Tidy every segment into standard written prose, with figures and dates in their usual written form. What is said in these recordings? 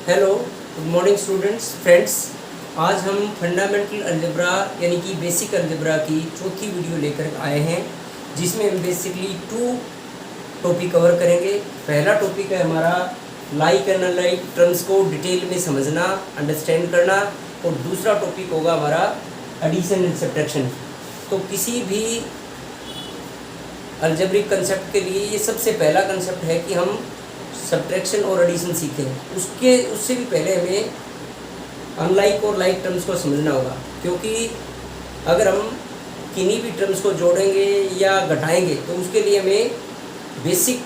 Hello, good morning students friends. आज हम fundamental algebra यानी कि बेसिक अलजेब्रा की चौथी वीडियो लेकर आए हैं, जिसमें हम बेसिकली 2 टॉपिक कवर करेंगे। पहला टॉपिक है हमारा लाइक एंड अनलाइक टर्म्स को डिटेल में समझना, अंडरस्टैंड करना, और दूसरा टॉपिक होगा हमारा एडिशन एंड सब्ट्रैक्शन। तो किसी भी अलजेब्रिक कंसेप्ट के लिए ये सबसे पहला कंसेप्ट है कि हम सब्ट्रैक्शन और एडिशन सीखें। उससे भी पहले हमें अनलाइक और लाइक टर्म्स को समझना होगा, क्योंकि अगर हम किन्हीं भी टर्म्स को जोड़ेंगे या घटाएंगे तो उसके लिए हमें बेसिक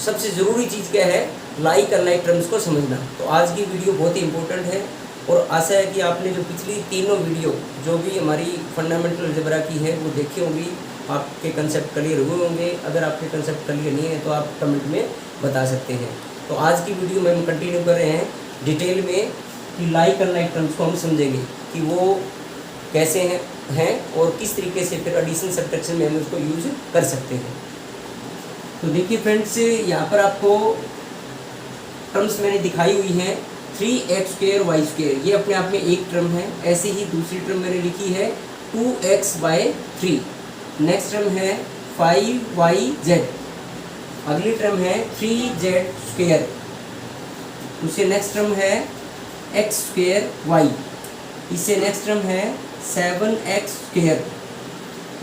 सबसे ज़रूरी चीज़ क्या है, लाइक और लाइक टर्म्स को समझना। तो आज की वीडियो बहुत ही इंपॉर्टेंट है और आशा है कि आपने जो पिछली तीनों वीडियो जो भी हमारी फंडामेंटल अलजेब्रा की है वो देखी होंगी, आपके कंसेप्ट क्लियर हुए होंगे। अगर आपके कंसेप्ट क्लियर नहीं है तो आप कमेंट में बता सकते हैं। तो आज की वीडियो में हम कंटिन्यू कर रहे हैं डिटेल में कि लाइक और लाइक टर्म्स को हम समझेंगे कि वो कैसे हैं और किस तरीके से फिर एडिशन सब्ट्रैक्शन में हम उसको यूज कर सकते हैं। तो देखिए फ्रेंड्स, यहाँ पर आपको टर्म्स मैंने दिखाई हुई हैं 3x² y², ये अपने आप में एक टर्म है। ऐसे ही दूसरी टर्म मैंने लिखी है 2x/3। नेक्स्ट टर्म है 5yz। अगली टर्म है 3z²। उससे नेक्स्ट टर्म है x²y। इससे नेक्स्ट टर्म है 7x²।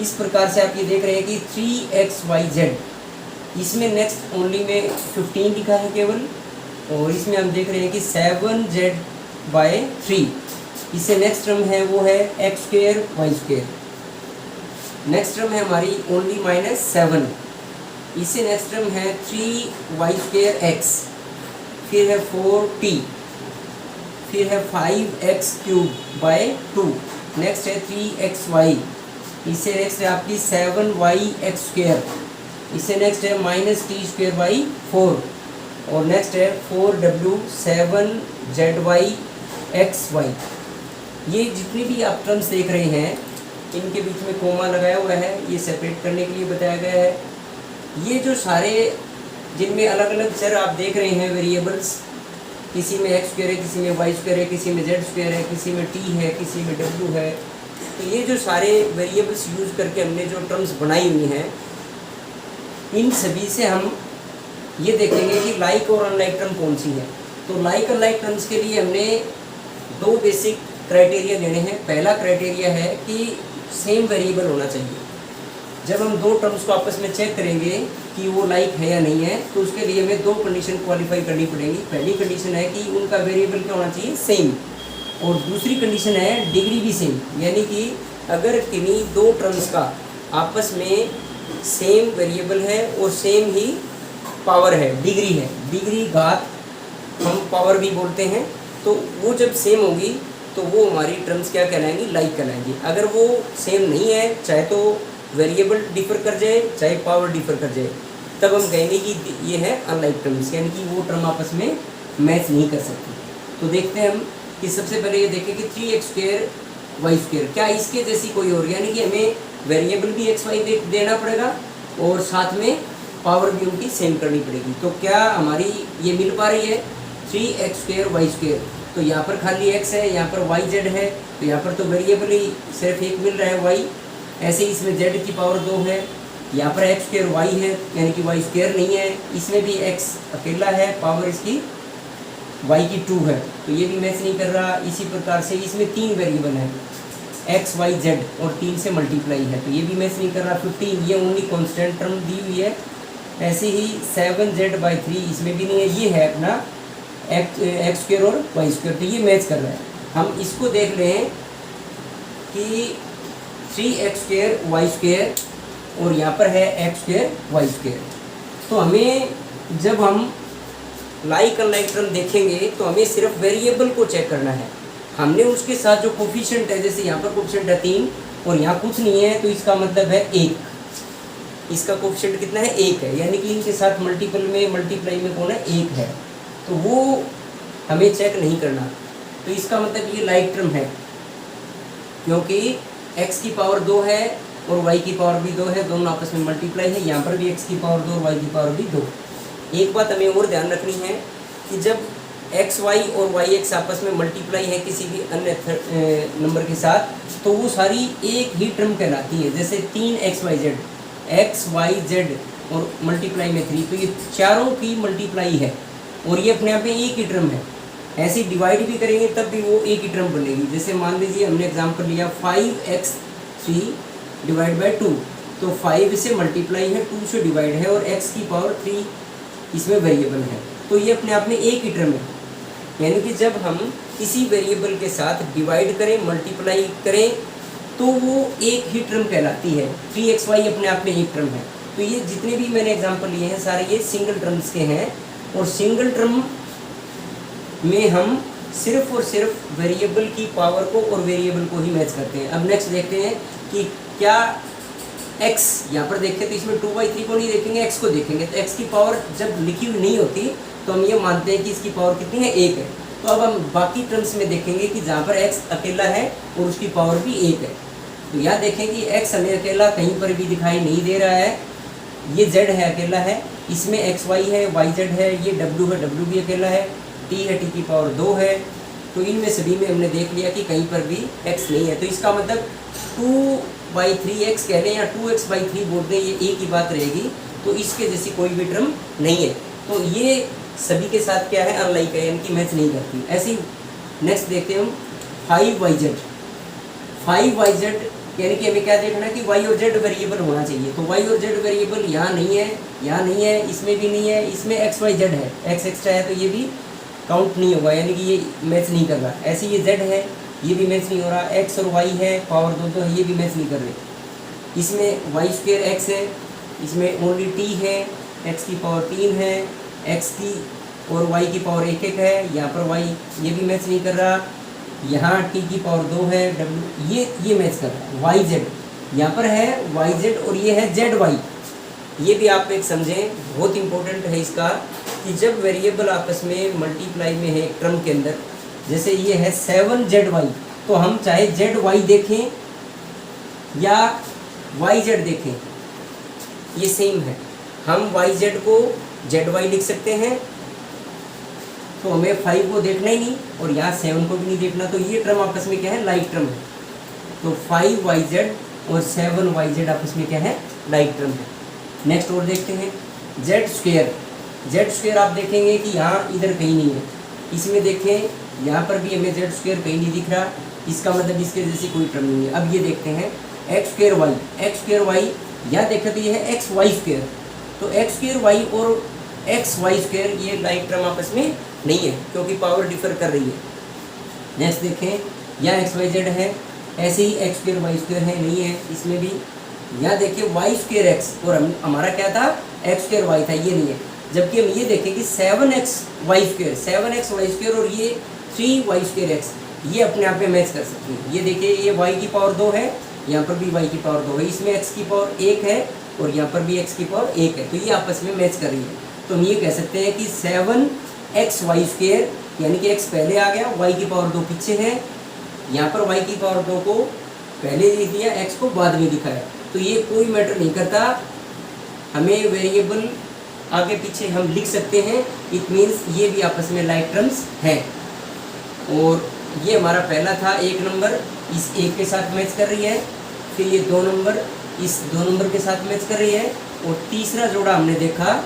इस प्रकार से आप ये देख रहे हैं कि 3xyz। इसमें नेक्स्ट ओनली में 15 लिखा है केवल, और इसमें हम देख रहे हैं कि 7z/3। इससे नेक्स्ट टर्म है वो है x² y²। नेक्स्ट टर्म है हमारी ओनली -7। इससे नेक्स्ट टर्म है 3y²x। फिर है 4t। फिर है 5x³/2। नेक्स्ट है 3xy। इससे नेक्स्ट है आपकी 7yx²। इससे नेक्स्ट है -t²/4। और नेक्स्ट है 4w 7zy(xy). ये जितनी भी आप टर्म्स देख रहे हैं इनके बीच में कोमा लगाया हुआ है, ये सेपरेट करने के लिए बताया गया है। ये जो सारे जिनमें अलग अलग चर आप देख रहे हैं वेरिएबल्स, किसी में x² है, किसी में y² है, किसी में z² है, किसी में t है, किसी में w है। तो ये जो सारे वेरिएबल्स यूज करके हमने जो टर्म्स बनाई हुई हैं, इन सभी से हम ये देखेंगे कि लाइक और अनलाइक टर्म कौन सी है। तो लाइक और लाइक टर्म्स के लिए हमने 2 बेसिक क्राइटेरिया लेने हैं। पहला क्राइटेरिया है कि सेम वेरिएबल होना चाहिए। जब हम 2 टर्म्स को आपस में चेक करेंगे कि वो लाइक है या नहीं है, तो उसके लिए हमें 2 कंडीशन क्वालिफाई करनी पड़ेगी। पहली कंडीशन है कि उनका वेरिएबल क्या होना चाहिए, सेम। और दूसरी कंडीशन है डिग्री भी सेम, यानी कि अगर किन्हीं 2 टर्म्स का आपस में सेम वेरिएबल है और सेम ही पावर है, डिग्री है, डिग्री घात हम पावर भी बोलते हैं, तो वो जब सेम होगी तो वो हमारी टर्म्स क्या कहलाएंगी, लाइक कहलाएंगी। अगर वो सेम नहीं है, चाहे तो वेरिएबल डिफर कर जाए चाहे पावर डिफर कर जाए, तब हम कहेंगे कि ये है अनलाइक टर्म्स, यानी कि वो टर्म आपस में मैच नहीं कर सकती। तो देखते हैं हम कि सबसे पहले ये देखें कि 3x² y² क्या इसके जैसी कोई और, यानी कि हमें वेरिएबल भी xy देना पड़ेगा और साथ में पावर भी उनकी सेम करनी पड़ेगी। तो क्या हमारी ये मिल पा रही है 3x² y²? तो यहाँ पर खाली x है, यहाँ पर yz है, तो यहाँ पर तो वेरिएबल ही सिर्फ एक मिल रहा है y। ऐसे ही इसमें z की पावर 2 है, यहाँ पर x² y है, यानी कि y² नहीं है। इसमें भी x अकेला है, पावर इसकी y की 2 है, तो ये भी मैच नहीं कर रहा। इसी प्रकार से इसमें 3 वेरिएबल है x y z और 3 से मल्टीप्लाई है, तो ये भी मैच नहीं कर रहा। 15 ये ओनली कॉन्स्टेंट टर्म दी हुई है। ऐसे ही 7z/3 इसमें भी नहीं है, ये है अपना x² और y², तो ये मैच कर रहा है। हम इसको देख रहे हैं कि 3x² y² और यहाँ पर है x² y²। तो हमें जब हम लाइक अनलाइक टर्म देखेंगे तो हमें सिर्फ वेरिएबल को चेक करना है। हमने उसके साथ जो कोफिशिएंट है, जैसे यहाँ पर कोफिशिएंट है 3 और यहाँ कुछ नहीं है, तो इसका मतलब है 1। इसका कोफिशिएंट कितना है, 1 है, यानी कि इनके साथ मल्टीप्लाई में कौन है, 1 है। तो वो हमें चेक नहीं करना। तो इसका मतलब ये लाइक टर्म है, क्योंकि x की पावर 2 है और y की पावर भी 2 है, दोनों आपस में मल्टीप्लाई है। यहाँ पर भी x की पावर 2 और y की पावर भी 2। एक बात हमें और ध्यान रखनी है कि जब एक्स वाई और वाई एक्स आपस में मल्टीप्लाई है किसी भी अन्य नंबर के साथ, तो वो सारी एक ही टर्म कहलाती है। जैसे 3 एक्स वाई जेड और मल्टीप्लाई में 3, तो ये चारों की मल्टीप्लाई है और ये अपने आप में एक ही टर्म है। ऐसे डिवाइड भी करेंगे तब भी वो एक ही टर्म बनेगी। जैसे मान लीजिए हमने एग्जाम्पल लिया 5x3 डिवाइड बाई 2, तो 5 से मल्टीप्लाई है, 2 से डिवाइड है और x की पावर 3 इसमें वेरिएबल है, तो ये अपने आप में एक ही टर्म है। यानी कि जब हम किसी वेरिएबल के साथ डिवाइड करें, मल्टीप्लाई करें, तो वो एक ही टर्म कहलाती है। 3xy अपने आप में एक टर्म है। तो ये जितने भी मैंने एग्जांपल लिए हैं सारे ये सिंगल टर्म्स के हैं, और सिंगल टर्म में हम सिर्फ और सिर्फ वेरिएबल की पावर को और वेरिएबल को ही मैच करते हैं। अब नेक्स्ट देखते हैं कि क्या x, यहाँ पर देखें तो इसमें 2/3 को नहीं देखेंगे, x को देखेंगे। तो x की पावर जब लिखी हुई नहीं होती तो हम ये मानते हैं कि इसकी पावर कितनी है, 1 है। तो अब हम बाकी टर्म्स में देखेंगे कि जहाँ पर x अकेला है और उसकी पावर भी 1 है। तो यहाँ देखें कि x हमें अकेला कहीं पर भी दिखाई नहीं दे रहा है। ये z है, अकेला है, इसमें xy है, yz है, ये w है, w भी अकेला है, t है, t की पावर 2 है। तो इनमें सभी में हमने देख लिया कि कहीं पर भी x नहीं है। तो इसका मतलब 2/3x कह लें या 2x/3 बोल दें, ये एक ही बात रहेगी। तो इसके जैसी कोई भी टर्म नहीं है। तो ये सभी के साथ क्या है, अनलाइक है, यानी कि मैच नहीं करती। ऐसे ही नेक्स्ट देखते हैं हम 5yz। 5yz यानी कि हमें क्या देखना है कि y और z वेरिएबल होना चाहिए। तो y और z वेरिएबल यहाँ नहीं है, यहाँ नहीं है, इसमें भी नहीं है, इसमें xyz है, x एक्स्ट्रा है, तो ये भी काउंट नहीं होगा, यानी कि ये मैच नहीं कर रहा। ऐसे ये z है, ये भी मैच नहीं हो रहा। x और y है, पावर 2 है, ये भी मैच नहीं कर रहे। इसमें y² x है, इसमें ओनली t है, x की पावर 3 है, x की और y की पावर 1 है। यहाँ पर y ये भी मैच नहीं कर रहा। यहाँ t की पावर 2 है, w ये मैच कर रहा है। yz यहाँ पर है yz और ये है zy। ये भी आप एक समझें, बहुत इंपॉर्टेंट है इसका, कि जब वेरिएबल आपस में मल्टीप्लाई में है एक टर्म के अंदर, जैसे ये है 7zy, तो हम चाहे zy देखें या yz देखें, ये सेम है। हम yz को zy लिख सकते हैं, तो हमें 5 को देखना ही नहीं और यहाँ 7 को भी नहीं देखना। तो ये टर्म आपस में क्या है, लाइक टर्म है। तो 5yz और 7yz आपस में क्या है, लाइक टर्म है। नेक्स्ट और देखते हैं z²। आप देखेंगे कि यहाँ इधर कहीं नहीं है, इसमें देखें यहाँ पर भी हमें z² कहीं नहीं दिख रहा, इसका मतलब इसके जैसी कोई टर्म नहीं है। अब ये देखते हैं x²y यहाँ देखें तो ये है xy²। तो x²y और xy² ये लाइक टर्म आपस में नहीं है, क्योंकि पावर डिफर कर रही है। नेक्स्ट देखें यहाँ xyz है, ऐसे ही x²y² है, नहीं है इसमें भी। यहाँ देखिए y²x और हमारा क्या था, x²y था, ये नहीं है। जबकि हम ये देखें कि 7xy² और ये 3y²x ये अपने आप में मैच कर सकते हैं। ये देखिए ये y की पावर 2 है, यहाँ पर भी y की पावर 2 है, इसमें x की पावर 1 है और यहाँ पर भी x की पावर 1 है, तो ये आपस में मैच कर रही है। तो हम ये कह सकते हैं कि 7xy² यानी कि x पहले आ गया, y की पावर 2 पीछे है, यहाँ पर y की पावर 2 को पहले लिख दिया, x को बाद में दिखाया। तो ये कोई मैटर नहीं करता, हमें वेरिएबल आगे पीछे हम लिख सकते हैं। इट मीन्स ये भी आपस में लाइक टर्म्स हैं। और ये हमारा पहला था 1 नंबर, इस 1 के साथ मैच कर रही है, फिर ये 2 नंबर इस 2 नंबर के साथ मैच कर रही है, और तीसरा जोड़ा हमने देखा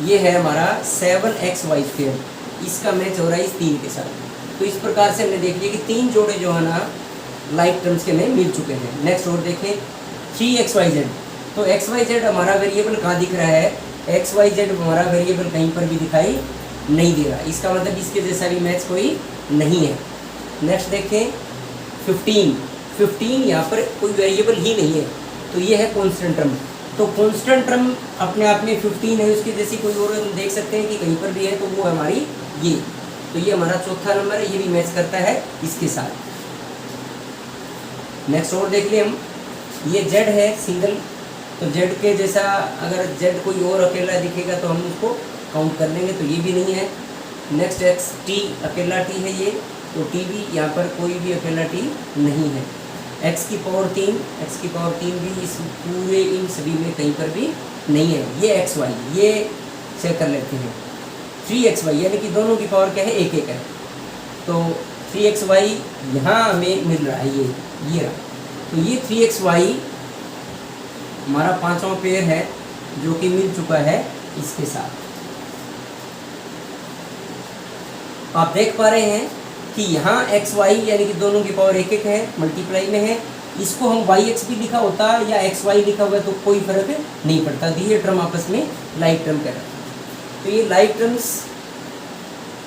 ये है हमारा 7xy², इसका मैच हो रहा है इस 3 के साथ। तो इस प्रकार से हमने देख लिया कि 3 जोड़े जो है ना लाइक टर्म्स के में मिल चुके हैं। नेक्स्ट और देखें 3xyz। तो xyz हमारा वेरिएबल कहाँ दिख रहा है, xyz हमारा वेरिएबल कहीं पर भी दिखाई नहीं दे रहा, इसका मतलब इसके जैसा भी मैच कोई नहीं है। नेक्स्ट देखें 15 यहाँ पर कोई वेरिएबल ही नहीं है, तो ये है कॉन्स्टेंट टर्म। तो कॉन्स्टेंट टर्म अपने आप में 15 है, उसकी जैसी कोई और हम देख सकते हैं कि कहीं पर भी है, तो वो है हमारी ये। तो ये हमारा चौथा नंबर है, ये भी मैच करता है इसके साथ। नेक्स्ट और देख लें हम, ये z है सिंगल, तो z के जैसा अगर z कोई और अकेला दिखेगा तो हम उसको काउंट कर लेंगे, तो ये भी नहीं है। नेक्स्ट x t अकेला t है ये, तो t भी यहाँ पर कोई भी अकेला t नहीं है। x की पावर 3 भी इस पूरे इन सभी में कहीं पर भी नहीं है। ये xy ये चेक कर लेते हैं। 3xy, यानी कि दोनों की पावर क्या है, एक एक है। तो 3xy यहाँ हमें मिल रहा है, ये रहा। तो ये 3xy हमारा पांचवा पेयर है जो कि मिल चुका है इसके साथ। आप देख पा रहे हैं कि यहाँ xy यानी कि दोनों की पावर एक एक है, मल्टीप्लाई में है। इसको हम yx भी लिखा होता या xy लिखा हुआ तो कोई फर्क नहीं पड़ता, ये टर्म आपस में लाइक टर्म कहलाता है। तो ये लाइक टर्म्स,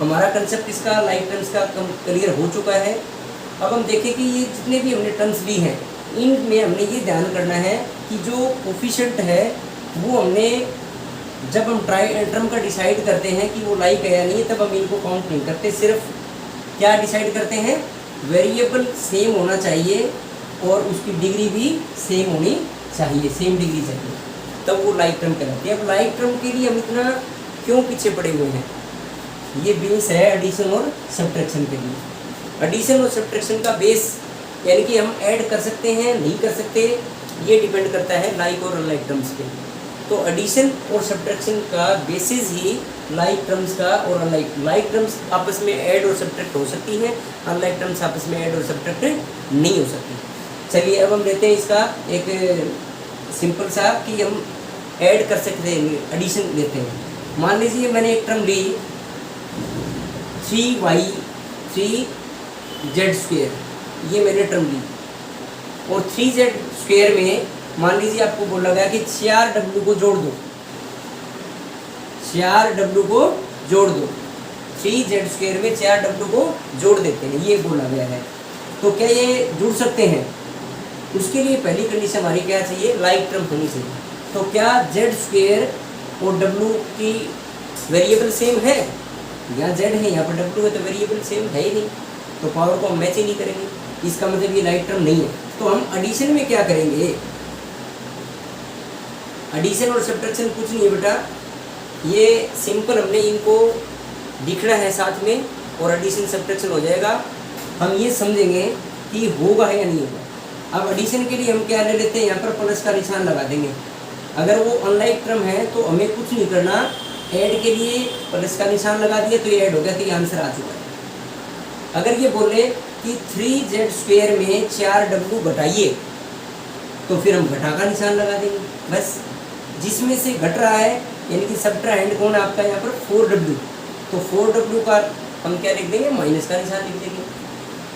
हमारा कंसेप्ट इसका लाइक टर्म्स का क्लियर हो चुका है। अब हम देखें कि ये जितने भी हमने टर्म्स ली हैं, इनमें हमने ये ध्यान करना है कि जो कोफिशिएंट है वो हमने, जब हम टर्म का डिसाइड करते हैं कि वो लाइक है या नहीं, तब हम इनको काउंट नहीं करते। सिर्फ क्या डिसाइड करते हैं, वेरिएबल सेम होना चाहिए और उसकी डिग्री भी सेम होनी चाहिए, सेम डिग्री चाहिए, तब वो लाइक टर्म कहलाती है। अब लाइक टर्म के लिए हम इतना क्यों पीछे पड़े हुए हैं, ये बेस है एडिशन और सब्ट्रैक्शन के लिए। एडिशन और सब्ट्रैक्शन का बेस यानी कि हम ऐड कर सकते हैं, नहीं कर सकते, ये डिपेंड करता है लाइक और अनलाइक टर्म्स पे। तो एडिशन और सब्ट्रैक्शन का बेसिस ही लाइक टर्म्स का और अनलाइक, लाइक टर्म्स आपस में ऐड और सब्ट्रैक्ट हो सकती हैं, अनलाइक टर्म्स आपस में ऐड और सब्ट्रैक्ट नहीं हो सकती। चलिए अब हम लेते हैं इसका एक सिंपल सा कि हम ऐड कर सकते हैं, एडिशन लेते हैं। मान लीजिए मैंने एक टर्म ली 3y 3z², ये मैंने टर्म ली, और 3z² में मान लीजिए आपको बोला गया कि 4w को जोड़ दो, 4w को जोड़ दो, 3z² में 4w को जोड़ देते हैं, ये बोला गया है। तो क्या ये जुड़ सकते हैं? उसके लिए पहली कंडीशन हमारी क्या चाहिए, लाइक टर्म होनी चाहिए। तो क्या z² और w की वेरिएबल सेम है? यहाँ z है, यहाँ पर w है, तो वेरिएबल सेम है ही नहीं, तो पावर को हम मैच ही नहीं करेंगे, इसका मतलब ये लाइक टर्म नहीं है। तो हम एडिशन में क्या करेंगे, एडिशन और सब्ट्रैक्शन कुछ नहीं है बेटा, ये सिंपल हमने इनको दिखना है साथ में और एडिशन सब्ट्रैक्शन हो जाएगा। हम ये समझेंगे कि होगा है या नहीं होगा। अब एडिशन के लिए हम क्या ले लेते हैं, यहाँ पर प्लस का निशान लगा देंगे। अगर वो अनलाइक टर्म है तो हमें कुछ नहीं करना, ऐड के लिए प्लस का निशान लगा दिया तो ये ऐड हो गया, तो ये आंसर आ चुका है। अगर ये बोले कि 3z² में 4w घटाइए, तो फिर हम घटा का निशान लगा देंगे बस। जिसमें से घट रहा है यानी कि सब्ट्राहेंड कौन है आपका यहाँ पर 4w, तो 4w का हम क्या लिख देंगे, माइनस का निशान लिख देंगे।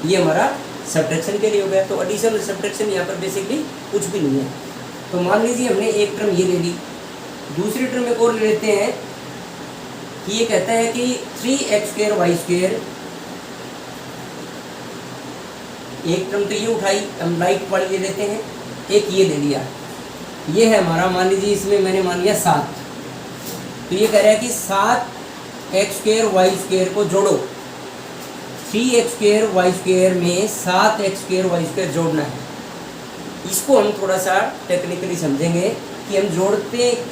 ये हमारा सब्ट्रैक्शन के लिए हो गया। तो एडिशन और सब्ट्रैक्शन यहाँ पर बेसिकली कुछ भी नहीं है। तो मान लीजिए हमने एक टर्म ये ले ली, दूसरी टर्म एक और ले लेते हैं कि ये कहता है कि 3x² y², एक टर्म तो ये उठाई, हम लाइक वाली ले लेते हैं, एक ये ले लिया, ये है हमारा, मान लीजिए इसमें मैंने मान लिया 7, तो ये कह रहा है कि 7x² y² को जोड़ो, 3x² y² में 7x² y² जोड़ना है। इसको हम थोड़ा सा टेक्निकली समझेंगे कि हम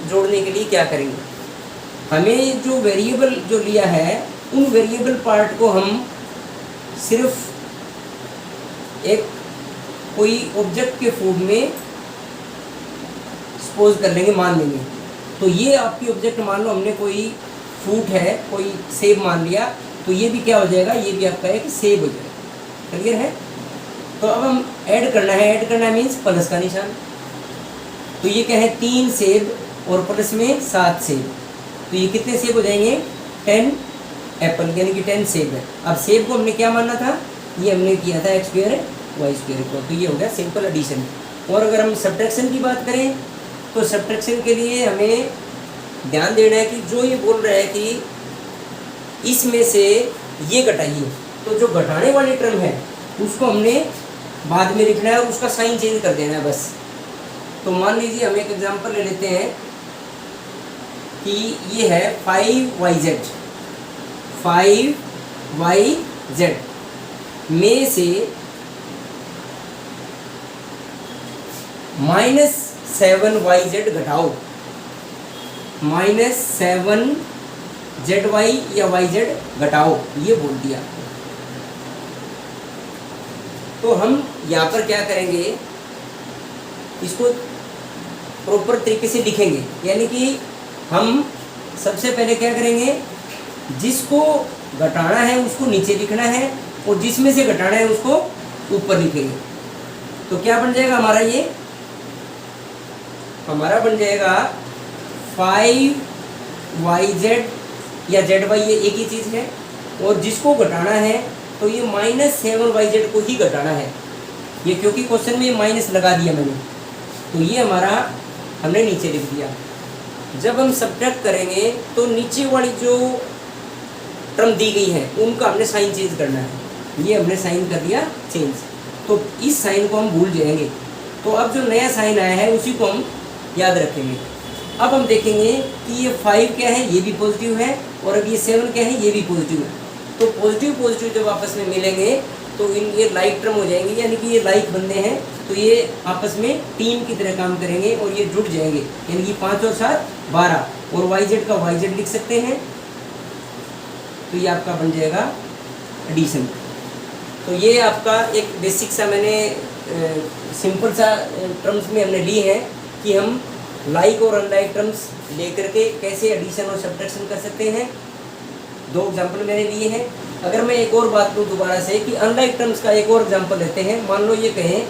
जोड़ने के लिए क्या करेंगे। हमें जो वेरिएबल जो लिया है, उन वेरिएबल पार्ट को हम सिर्फ एक कोई ऑब्जेक्ट के फॉर्म में सपोज कर लेंगे, मान लेंगे। तो ये आपकी ऑब्जेक्ट मान लो हमने कोई फ्रूट है, कोई सेब मान लिया, तो ये भी क्या हो जाएगा, ये भी आपका एक सेब हो जाएगा। क्लियर है? तो अब हम ऐड करना है, ऐड करना मीन्स प्लस का निशान। तो ये क्या है, 3 सेब और प्लस में 7 सेब, तो ये कितने सेब हो जाएंगे, 10 एप्पल, यानी कि 10 सेब है। अब सेब को हमने क्या मानना था, ये हमने किया था x² y² को, तो ये हो गया सिंपल एडिशन। और अगर हम सब्ट्रैक्शन की बात करें तो सब्ट्रैक्शन के लिए हमें ध्यान देना है कि जो ये बोल रहा है कि इसमें से ये घटाइए, तो जो घटाने वाली टर्म है उसको हमने बाद में लिखना है और उसका साइन चेंज कर देना है बस। तो मान लीजिए हम एक एग्जांपल ले लेते हैं कि ये है 5yz, 5yz में से -7yz घटाओ, -7zy या yz घटाओ, ये बोल दिया। तो हम यहाँ पर क्या करेंगे, इसको प्रॉपर तरीके से लिखेंगे, यानी कि हम सबसे पहले क्या करेंगे, जिसको घटाना है उसको नीचे लिखना है और जिसमें से घटाना है उसको ऊपर लिखेंगे। तो क्या बन जाएगा हमारा, ये हमारा बन जाएगा 5yz या zy, ये एक ही चीज़ है। और जिसको घटाना है तो ये -7yz को ही घटाना है, ये क्योंकि क्वेश्चन में माइनस लगा दिया मैंने, तो ये हमारा हमने नीचे लिख दिया। जब हम सब्ट्रैक्ट करेंगे तो नीचे वाली जो टर्म दी गई है उनका हमने साइन चेंज करना है। ये हमने साइन कर दिया चेंज, तो इस साइन को हम भूल जाएंगे। तो अब जो नया साइन आया है उसी को हम याद रखेंगे। अब हम देखेंगे कि ये 5 क्या है, ये भी पॉजिटिव है, और अब ये 7 क्या है, ये भी पॉजिटिव है। तो पॉजिटिव पॉजिटिव जब आपस में मिलेंगे तो इन ये लाइक टर्म हो जाएंगे, यानी कि ये लाइक बंदे हैं, तो ये आपस में टीम की तरह काम करेंगे और ये जुड़ जाएंगे, यानी कि 5 और 7 12, और yz का yz लिख सकते हैं। तो ये आपका बन जाएगा एडिशन। तो ये आपका एक बेसिक सा मैंने सिंपल सा टर्म्स में हमने ली है कि हम लाइक और अनलाइक टर्म्स लेकर के कैसे एडिशन और सब्ट्रैक्शन कर सकते हैं। 2 एग्जाम्पल मैंने लिए हैं। अगर मैं एक और बात करूँ दोबारा से कि अनलाइक टर्म्स का एक और एग्जाम्पल लेते हैं। मान लो ये कहें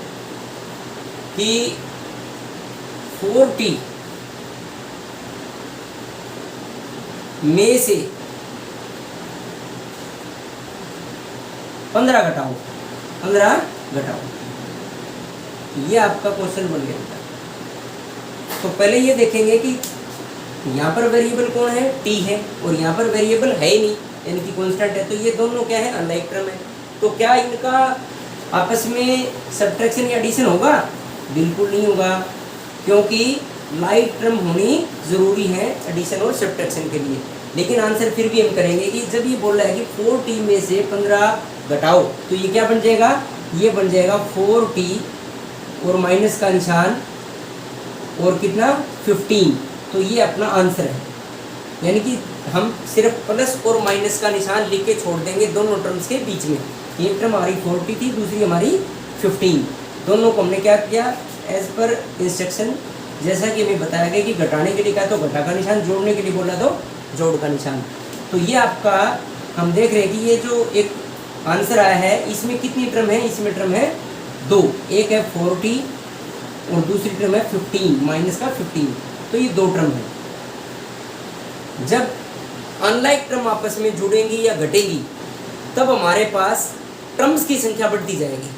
कि 40 में से 15 घटाओ, 15 घटाओ, ये आपका क्वेश्चन बन गया। तो पहले ये देखेंगे कि यहाँ पर वेरिएबल कौन है, t है, और यहाँ पर वेरिएबल है ही नहीं, यानी कि कांस्टेंट है। तो ये दोनों क्या है, अनलाइक टर्म है। तो क्या इनका आपस में सब्ट्रैक्शन या एडिशन होगा? बिल्कुल नहीं होगा, क्योंकि लाइक टर्म होनी ज़रूरी है एडिशन और सब्ट्रैक्शन के लिए। लेकिन आंसर फिर भी हम करेंगे कि जब ये बोल रहा है कि 4t में से 15 घटाओ, तो ये क्या बन जाएगा, ये बन जाएगा 4t और माइनस का निशान और कितना 15। तो ये अपना आंसर है, यानी कि हम सिर्फ प्लस और माइनस का निशान लिख के छोड़ देंगे दोनों टर्म्स के बीच में। एक टर्म हमारी 40 थी, दूसरी हमारी 15। दोनों को हमने क्या किया, एज पर इंस्ट्रक्शन, जैसा कि हमें बताया गया कि घटाने के लिए कहा तो घटा का निशान, जोड़ने के लिए बोला तो जोड़ का निशान। तो ये आपका हम देख रहे हैं कि ये जो एक आंसर आया है इसमें कितनी टर्म है, इसमें टर्म है 2, एक है 40 और दूसरी टर्म है 15 माइनस का 15। तो ये 2 टर्म है। जब अनलाइक टर्म आपस में जुड़ेंगी या घटेंगी तब हमारे पास टर्म्स की संख्या बढ़ती जाएगी।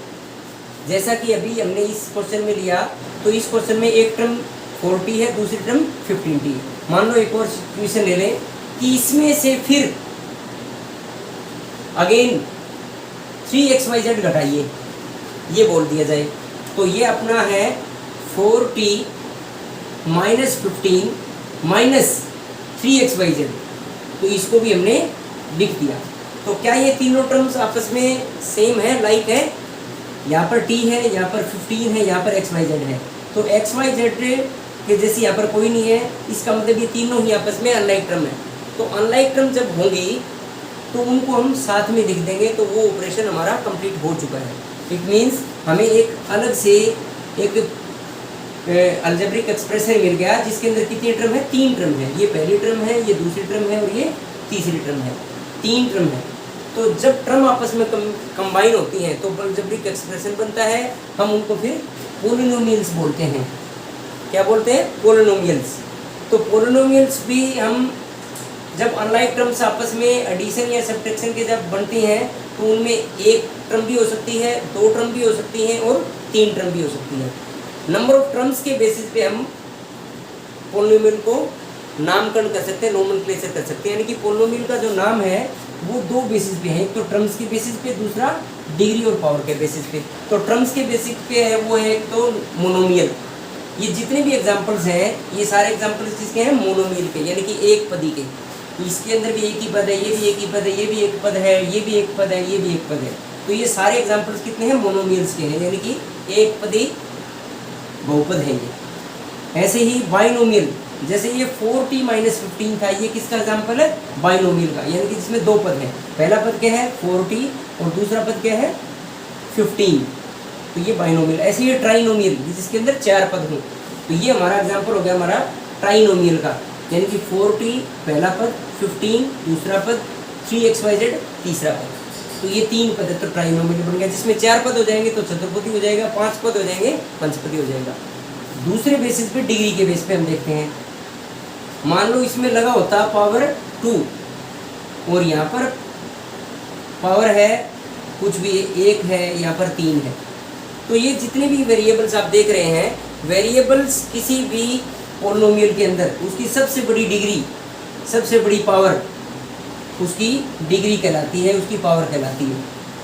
जैसा कि अभी हमने इस क्वेश्चन में लिया, तो इस क्वेश्चन में एक टर्म 40 है, दूसरी टर्म 15t है। मान लो एक और सिचुएशन ले लें कि इसमें से फिर अगेन 3xyz घटाइए, ये बोल दिया जाए, तो ये अपना है 4t माइनस 15 माइनस 3xyz। तो इसको भी हमने लिख दिया। तो क्या ये तीनों टर्म्स आपस में सेम है, लाइक है? यहाँ पर t है, यहाँ पर 15 है, यहाँ पर xyz है। तो xyz के जैसे यहाँ पर कोई नहीं है, इसका मतलब ये तीनों ही आपस में अनलाइक टर्म है। तो अनलाइक टर्म जब होंगी तो उनको हम साथ में लिख देंगे, तो वो ऑपरेशन हमारा कंप्लीट हो चुका है। इट मीन्स हमें एक अलग से एक अलजेब्रिक एक्सप्रेशन मिल गया जिसके अंदर कितनी टर्म है, 3 टर्म है। ये पहली टर्म है, ये दूसरी टर्म है और ये तीसरी टर्म है, 3 टर्म है। तो जब टर्म आपस में कंबाइन होती हैं तो अलजेब्रिक एक्सप्रेशन बनता है। हम उनको फिर पोलिनोमियल्स बोलते हैं। क्या बोलते हैं? पोलिनोमियल्स। तो पोलिनोमियल्स भी हम जब अनलाइक टर्म्स आपस में एडिशन या सब्ट्रैक्शन के जब बनती हैं तो उनमें एक टर्म भी हो सकती है, 2 टर्म भी हो सकती हैं और 3 टर्म भी हो सकती है। नंबर ऑफ टर्म्स के बेसिस पे हम पोलिनोमियल को नामकरण कर सकते हैं, नोमेनक्लेचर कर सकते हैं। यानी कि पोलिनोमियल का जो नाम है वो 2 बेसिस पे है, एक तो टर्म्स के बेसिस पे, दूसरा डिग्री और पावर के बेसिस पे। तो टर्म्स के बेसिस पे है वो है एक तो मोनोमियल। ये जितने भी एग्जाम्पल्स हैं ये सारे एग्जाम्पल्स किसके हैं? मोनोमियल के, यानी कि एक पदी के। इसके अंदर भी एक ही पद है, ये भी एक ही पद है, ये भी एक पद है, ये भी एक पद है, ये भी एक पद है। तो ये सारे एग्जाम्पल्स कितने हैं? मोनोमियल्स के हैं, यानी कि एक पदी बहुपद है ये। ऐसे ही बाइनोमियल, जैसे ये 4t माइनस 15 था, ये किसका एग्जाम्पल है? बाइनोमियल का, यानी कि जिसमें 2 पद हैं। पहला पद क्या है? 4t और दूसरा पद क्या है? 15। तो ये बाइनोमियल। ऐसे ये ट्राइनोमियल जिसके अंदर 4 पद हों, तो ये हमारा एग्जाम्पल हो गया हमारा ट्राइनोमियल का। यानी कि 4t पहला पद, 15 दूसरा पद, 3xyz तीसरा पद। तो ये 3 पद है तो ट्राइनोमियल बन गया। जिसमें 4 पद हो जाएंगे तो चतुर्पदी हो जाएगा, 5 पद हो जाएंगे पंचपदी हो जाएगा। दूसरे बेसिस पे, डिग्री के बेस पे हम देखते हैं। मान लो इसमें लगा होता पावर 2 और यहाँ पर पावर है कुछ भी 1 है, यहाँ पर 3 है। तो ये जितने भी वेरिएबल्स आप देख रहे हैं, वेरिएबल्स किसी भी पॉलिनोमियल के अंदर उसकी सबसे बड़ी डिग्री, सबसे बड़ी पावर उसकी डिग्री कहलाती है, उसकी पावर कहलाती है।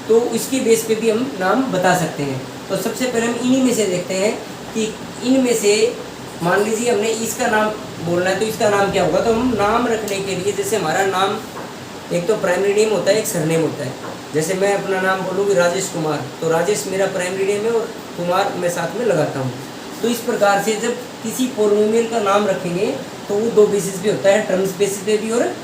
तो इसके बेस पे भी हम नाम बता सकते हैं। तो सबसे पहले हम इन्हीं में से देखते हैं कि इनमें से मान लीजिए हमने इसका नाम बोलना है तो इसका नाम क्या होगा। तो हम नाम रखने के लिए, जैसे हमारा नाम एक तो प्राइमरी नेम होता है, एक सरनेम होता है। जैसे मैं अपना नाम बोलूँगी राजेश कुमार, तो राजेश मेरा प्राइमरी नेम है और कुमार मैं साथ में लगाता हूँ। तो इस प्रकार से जब किसी पॉलिनोमियल का नाम रखेंगे तो वो 2 बेसिस पे होता है, टर्म्स बेसिस पे भी और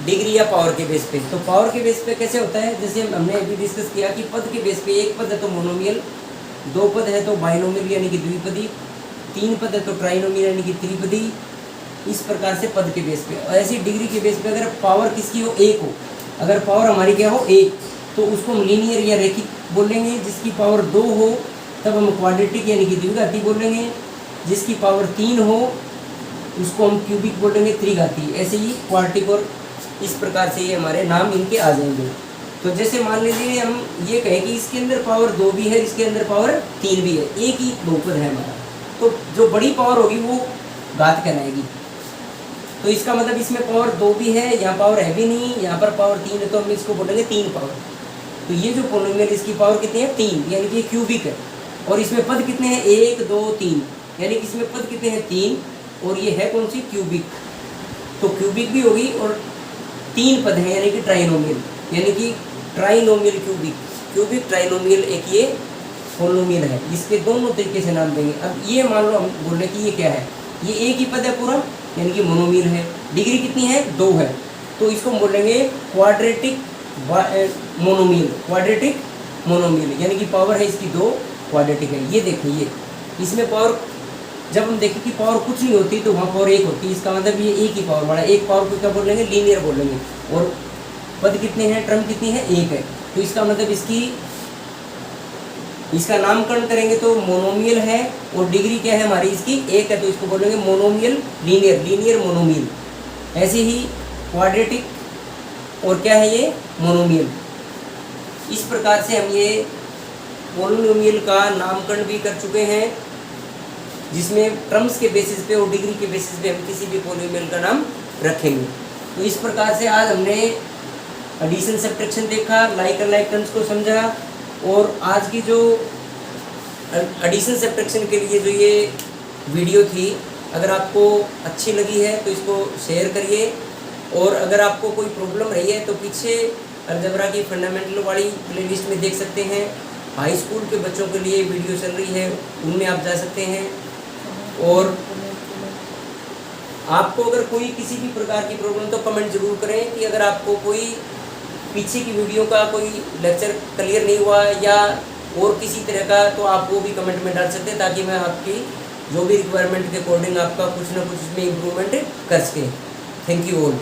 डिग्री या पावर के बेस पे। तो पावर के बेस पे कैसे होता है, जैसे हमने अभी डिस्कस किया कि पद के बेस पे 1 पद है तो मोनोमियल, 2 पद है तो बाइनोमियल यानी कि द्विपदी, 3 पद है तो ट्राइनोमियल यानी कि त्रिपदी। इस प्रकार से पद के बेस पे। और ऐसी डिग्री के बेस पे अगर पावर किसकी हो 1 हो, अगर पावर हमारी क्या हो 1, तो उसको हम लीनियर या रेखिक बोलेंगे। जिसकी पावर 2 हो तब हम क्वाड्रेटिक यानी कि द्विघाती बोलेंगे। जिसकी पावर 3 हो उसको हम क्यूबिक बोलेंगे, त्रिघाती। ऐसे ही क्वाड्रेटिक, और इस प्रकार से ये हमारे नाम इनके आ जाएंगे। तो जैसे मान लीजिए हम ये कहें कि इसके अंदर पावर 2 भी है, इसके अंदर पावर 3 भी है, एक ही बहुपद है हमारा, तो जो बड़ी पावर होगी वो घात कहलाएगी। तो इसका मतलब इसमें पावर 2 भी है, यहाँ पावर है भी नहीं, यहाँ पर पावर 3 है, तो हम इसको बोलेंगे 3 पावर। तो ये जो पॉलिनोमियल इसकी पावर कितनी है 3, यानी कि ये क्यूबिक है। और इसमें पद कितने हैं 1 2 3, यानी कि इसमें पद कितने हैं 3, और ये है कौन सी क्यूबिक। तो क्यूबिक भी होगी और 3 पद हैं यानी कि ट्राइनोमियल, यानी कि ट्राइनोमियल क्यूबिक। क्यूबिक ट्राइनोमियल एक ये पॉलिनोमियल है, इसके दोनों तरीके से नाम देंगे। अब ये मान लो हम बोल रहे हैं कि ये क्या है, ये एक ही पद है पूरा, यानी कि मोनोमियल है। डिग्री कितनी है 2 है, तो इसको हम बोलेंगे क्वाड्रेटिक मोनोमियल। क्वाड्रेटिक मोनोमियल यानी कि पावर है इसकी 2, क्वाड्रेटिक है। ये देखिए, ये इसमें पावर जब हम देखें कि पावर कुछ नहीं होती तो वहाँ पावर 1 होती है, इसका मतलब ये एक ही पावर वाला। एक पावर को क्या बोलेंगे, लीनियर बोलेंगे। और पद कितने हैं, टर्म कितनी है 1 है, तो इसका मतलब इसका नामकरण करेंगे तो मोनोमियल है, और डिग्री क्या है हमारी इसकी 1 है, तो इसको बोलेंगे मोनोमियल लीनियर, लीनियर मोनोमियल। ऐसे ही क्वाड्रेटिक, और क्या है ये मोनोमियल। इस प्रकार से हम ये पॉलिनोमियल का नामकरण भी कर चुके हैं, जिसमें टर्म्स के बेसिस पे और डिग्री के बेसिस पे हम किसी भी पॉलिनोमियल का नाम रखेंगे। तो इस प्रकार से आज हमने एडिशन सब्ट्रैक्शन देखा, लाइक और लाइक टर्म्स को समझा, और आज की जो एडिशन सब्ट्रैक्शन के लिए जो ये वीडियो थी, अगर आपको अच्छी लगी है तो इसको शेयर करिए। और अगर आपको कोई प्रॉब्लम रही है तो पीछे अलजेब्रा की फंडामेंटल वाली प्लेलिस्ट में देख सकते हैं। हाई स्कूल के बच्चों के लिए वीडियो चल रही है, उनमें आप जा सकते हैं। और आपको अगर कोई किसी भी प्रकार की प्रॉब्लम तो कमेंट जरूर करें कि अगर आपको कोई पीछे की वीडियो का कोई लेक्चर क्लियर नहीं हुआ या और किसी तरह का, तो आप वो भी कमेंट में डाल सकते हैं, ताकि मैं आपकी जो भी रिक्वायरमेंट के अकॉर्डिंग आपका कुछ ना कुछ इसमें इम्प्रूवमेंट कर सकें। Thank you all.